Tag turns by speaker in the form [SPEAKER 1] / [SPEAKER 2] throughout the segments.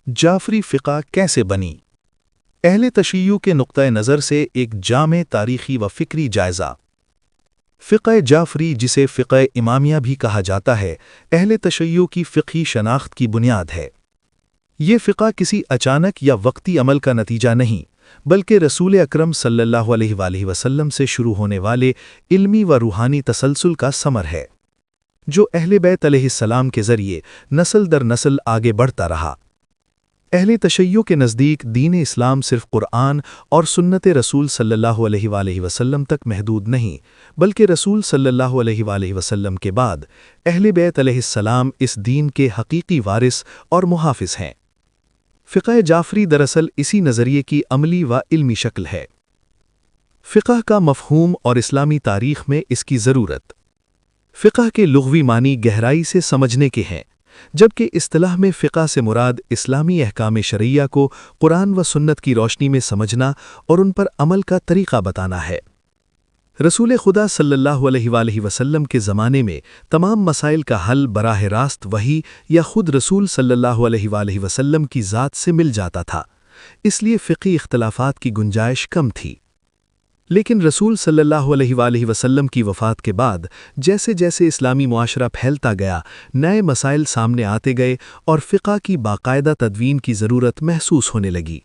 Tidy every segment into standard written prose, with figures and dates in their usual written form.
[SPEAKER 1] جعفری فقہ کیسے بنی؟ اہل تشیع کے نقطۂ نظر سے ایک جامع تاریخی و فکری جائزہ۔ فقہ جعفری، جسے فقہ امامیہ بھی کہا جاتا ہے، اہل تشیع کی فقہی شناخت کی بنیاد ہے۔ یہ فقہ کسی اچانک یا وقتی عمل کا نتیجہ نہیں، بلکہ رسول اکرم صلی اللہ علیہ وآلہ وسلم سے شروع ہونے والے علمی و روحانی تسلسل کا ثمر ہے، جو اہل بیت علیہ السلام کے ذریعے نسل در نسل آگے بڑھتا رہا۔ اہل تشیع کے نزدیک دین اسلام صرف قرآن اور سنت رسول صلی اللہ علیہ وآلہ وسلم تک محدود نہیں، بلکہ رسول صلی اللہ علیہ وآلہ وسلم کے بعد اہل بیت علیہ السلام اس دین کے حقیقی وارث اور محافظ ہیں۔ فقہ جعفری دراصل اسی نظریے کی عملی و علمی شکل ہے۔ فقہ کا مفہوم اور اسلامی تاریخ میں اس کی ضرورت۔ فقہ کے لغوی معنی گہرائی سے سمجھنے کے ہیں، جبکہ اصطلاح میں فقہ سے مراد اسلامی احکام شرعیہ کو قرآن و سنت کی روشنی میں سمجھنا اور ان پر عمل کا طریقہ بتانا ہے۔ رسول خدا صلی اللہ علیہ وآلہ وسلم کے زمانے میں تمام مسائل کا حل براہ راست وحی یا خود رسول صلی اللہ علیہ وآلہ وسلم کی ذات سے مل جاتا تھا، اس لیے فقہی اختلافات کی گنجائش کم تھی۔ لیکن رسول صلی اللہ علیہ وآلہ وسلم کی وفات کے بعد جیسے جیسے اسلامی معاشرہ پھیلتا گیا، نئے مسائل سامنے آتے گئے اور فقہ کی باقاعدہ تدوین کی ضرورت محسوس ہونے لگی۔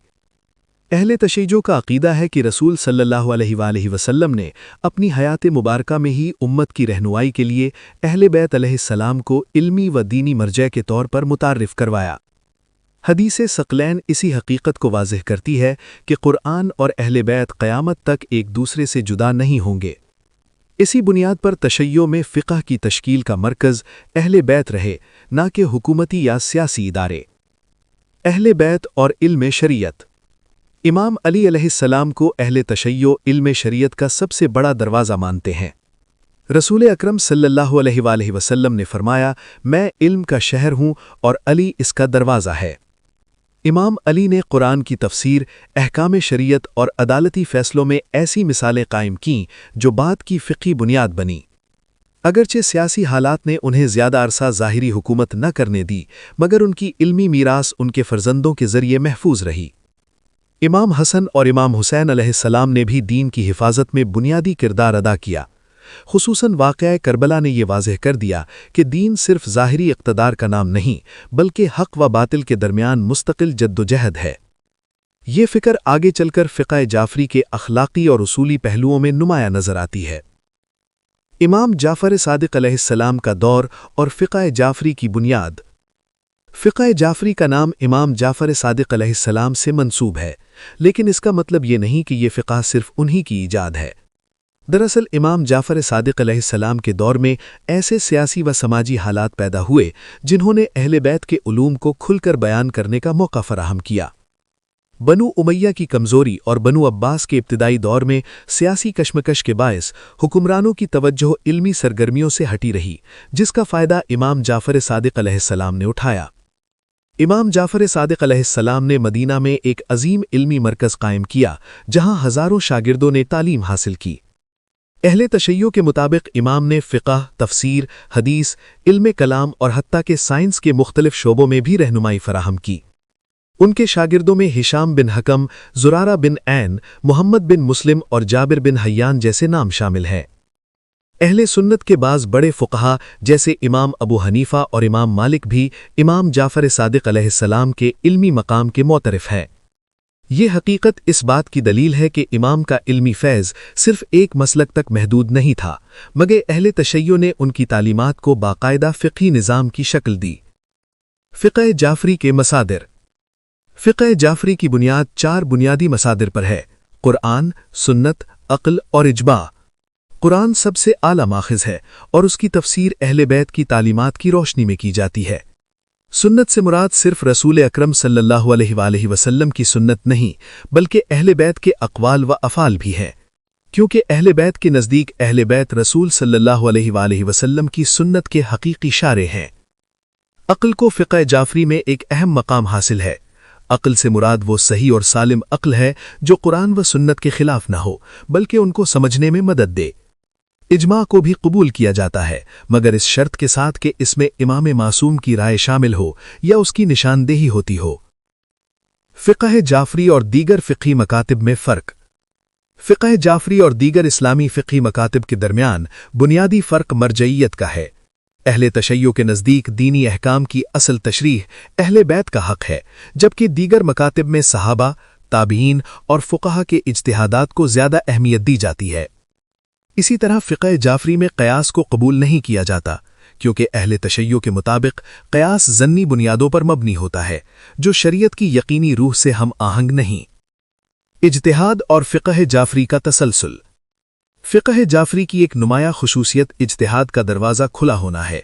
[SPEAKER 1] اہل تشیع کا عقیدہ ہے کہ رسول صلی اللہ علیہ وآلہ وسلم نے اپنی حیات مبارکہ میں ہی امت کی رہنمائی کے لیے اہل بیت علیہ السلام کو علمی و دینی مرجع کے طور پر متعارف کروایا۔ حدیث ثقلین اسی حقیقت کو واضح کرتی ہے کہ قرآن اور اہل بیت قیامت تک ایک دوسرے سے جدا نہیں ہوں گے۔ اسی بنیاد پر تشیع میں فقہ کی تشکیل کا مرکز اہل بیت رہے، نہ کہ حکومتی یا سیاسی ادارے۔ اہل بیت اور علم شریعت۔ امام علی علیہ السلام کو اہل تشیع علم شریعت کا سب سے بڑا دروازہ مانتے ہیں۔ رسول اکرم صلی اللہ علیہ وآلہ وسلم نے فرمایا، میں علم کا شہر ہوں اور علی اس کا دروازہ ہے۔ امام علی نے قرآن کی تفسیر، احکام شریعت اور عدالتی فیصلوں میں ایسی مثالیں قائم کیں جو بعد کی فقہی بنیاد بنی۔ اگرچہ سیاسی حالات نے انہیں زیادہ عرصہ ظاہری حکومت نہ کرنے دی، مگر ان کی علمی میراث ان کے فرزندوں کے ذریعے محفوظ رہی۔ امام حسن اور امام حسین علیہ السلام نے بھی دین کی حفاظت میں بنیادی کردار ادا کیا۔ خصوصاً واقعہ کربلا نے یہ واضح کر دیا کہ دین صرف ظاہری اقتدار کا نام نہیں، بلکہ حق و باطل کے درمیان مستقل جدوجہد ہے۔ یہ فکر آگے چل کر فقہ جعفری کے اخلاقی اور اصولی پہلوؤں میں نمایاں نظر آتی ہے۔ امام جعفر صادق علیہ السلام کا دور اور فقہ جعفری کی بنیاد۔ فقہ جعفری کا نام امام جعفر صادق علیہ السلام سے منسوب ہے، لیکن اس کا مطلب یہ نہیں کہ یہ فقہ صرف انہی کی ایجاد ہے۔ دراصل امام جعفر صادق علیہ السلام کے دور میں ایسے سیاسی و سماجی حالات پیدا ہوئے جنہوں نے اہل بیت کے علوم کو کھل کر بیان کرنے کا موقع فراہم کیا۔ بنو امیہ کی کمزوری اور بنو عباس کے ابتدائی دور میں سیاسی کشمکش کے باعث حکمرانوں کی توجہ علمی سرگرمیوں سے ہٹی رہی، جس کا فائدہ امام جعفر صادق علیہ السلام نے اٹھایا۔ امام جعفر صادق علیہ السلام نے مدینہ میں ایک عظیم علمی مرکز قائم کیا، جہاں ہزاروں شاگردوں نے تعلیم حاصل کی۔ اہل تشیع کے مطابق امام نے فقہ، تفسیر، حدیث، علم کلام اور حتیٰ کہ سائنس کے مختلف شعبوں میں بھی رہنمائی فراہم کی۔ ان کے شاگردوں میں ہشام بن حکم، زرارہ بن عین، محمد بن مسلم اور جابر بن حیان جیسے نام شامل ہیں۔ اہل سنت کے بعض بڑے فقہا جیسے امام ابو حنیفہ اور امام مالک بھی امام جعفر صادق علیہ السلام کے علمی مقام کے معترف ہیں۔ یہ حقیقت اس بات کی دلیل ہے کہ امام کا علمی فیض صرف ایک مسلک تک محدود نہیں تھا، مگر اہل تشیع نے ان کی تعلیمات کو باقاعدہ فقہی نظام کی شکل دی۔ فقہ جعفری کے مصادر۔ فقہ جعفری کی بنیاد 4 بنیادی مصادر پر ہے: قرآن، سنت، عقل اور اجماع۔ قرآن سب سے اعلیٰ ماخذ ہے اور اس کی تفسیر اہل بیت کی تعلیمات کی روشنی میں کی جاتی ہے۔ سنت سے مراد صرف رسول اکرم صلی اللہ علیہ وآلہ وسلم کی سنت نہیں، بلکہ اہل بیت کے اقوال و افعال بھی ہیں، کیونکہ اہل بیت کے نزدیک اہل بیت رسول صلی اللہ علیہ وآلہ وسلم کی سنت کے حقیقی شارح ہیں۔ عقل کو فقہ جعفری میں ایک اہم مقام حاصل ہے۔ عقل سے مراد وہ صحیح اور سالم عقل ہے جو قرآن و سنت کے خلاف نہ ہو، بلکہ ان کو سمجھنے میں مدد دے۔ اجماع کو بھی قبول کیا جاتا ہے، مگر اس شرط کے ساتھ کہ اس میں امام معصوم کی رائے شامل ہو یا اس کی نشاندہی ہوتی ہو۔
[SPEAKER 2] فقہ جعفری اور دیگر فقہی مکاتب میں فرق۔ فقہ جعفری اور دیگر اسلامی فقہی مکاتب کے درمیان بنیادی فرق مرجعیت کا ہے۔ اہل تشیع کے نزدیک دینی احکام کی اصل تشریح اہل بیت کا حق ہے، جبکہ دیگر مکاتب میں صحابہ، تابعین اور فقہا کے اجتہادات کو زیادہ اہمیت دی جاتی ہے۔ اسی طرح فقہ جعفری میں قیاس کو قبول نہیں کیا جاتا، کیونکہ اہل تشیع کے مطابق قیاس ظنی بنیادوں پر مبنی ہوتا ہے، جو شریعت کی یقینی روح سے ہم آہنگ نہیں۔ اجتہاد اور فقہ جعفری کا تسلسل۔ فقہ جعفری کی ایک نمایاں خصوصیت اجتہاد کا دروازہ کھلا ہونا ہے۔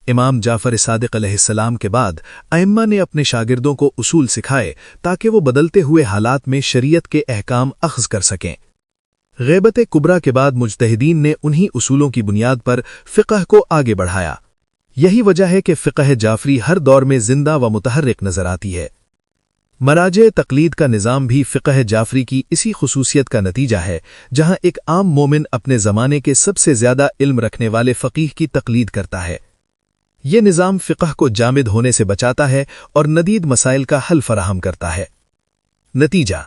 [SPEAKER 2] امام جعفر صادق علیہ السلام کے بعد ائمہ نے اپنے شاگردوں کو اصول سکھائے تاکہ وہ بدلتے ہوئے حالات میں شریعت کے احکام اخذ کر سکیں۔ غیبت کبریٰ کے بعد مجتہدین نے انہی اصولوں کی بنیاد پر فقہ کو آگے بڑھایا۔ یہی وجہ ہے کہ فقہ جعفری ہر دور میں زندہ و متحرک نظر آتی ہے۔ مراجع تقلید کا نظام بھی فقہ جعفری کی اسی خصوصیت کا نتیجہ ہے، جہاں ایک عام مومن اپنے زمانے کے سب سے زیادہ علم رکھنے والے فقیہ کی تقلید کرتا ہے۔ یہ نظام فقہ کو جامد ہونے سے بچاتا ہے اور ندید مسائل کا حل فراہم کرتا ہے۔ نتیجہ: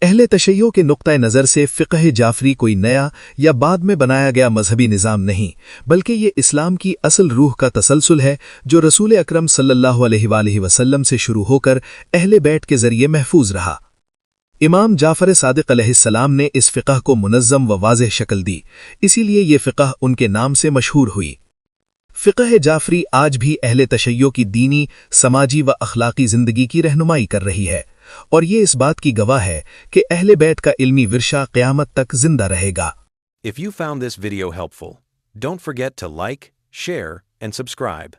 [SPEAKER 2] اہل تشیع کے نقطہ نظر سے فقہ جعفری کوئی نیا یا بعد میں بنایا گیا مذہبی نظام نہیں، بلکہ یہ اسلام کی اصل روح کا تسلسل ہے جو رسول اکرم صلی اللہ علیہ وآلہ وسلم سے شروع ہو کر اہل بیت کے ذریعے محفوظ رہا۔ امام جعفر صادق علیہ السلام نے اس فقہ کو منظم و واضح شکل دی، اسی لیے یہ فقہ ان کے نام سے مشہور ہوئی۔ فقہ جعفری آج بھی اہل تشیع کی دینی، سماجی و اخلاقی زندگی کی رہنمائی کر رہی ہے، اور یہ اس بات کی گواہ ہے کہ اہل بیت کا علمی ورثہ قیامت تک زندہ رہے گا۔
[SPEAKER 3] If you found this video helpful, don't forget to like, share, and subscribe.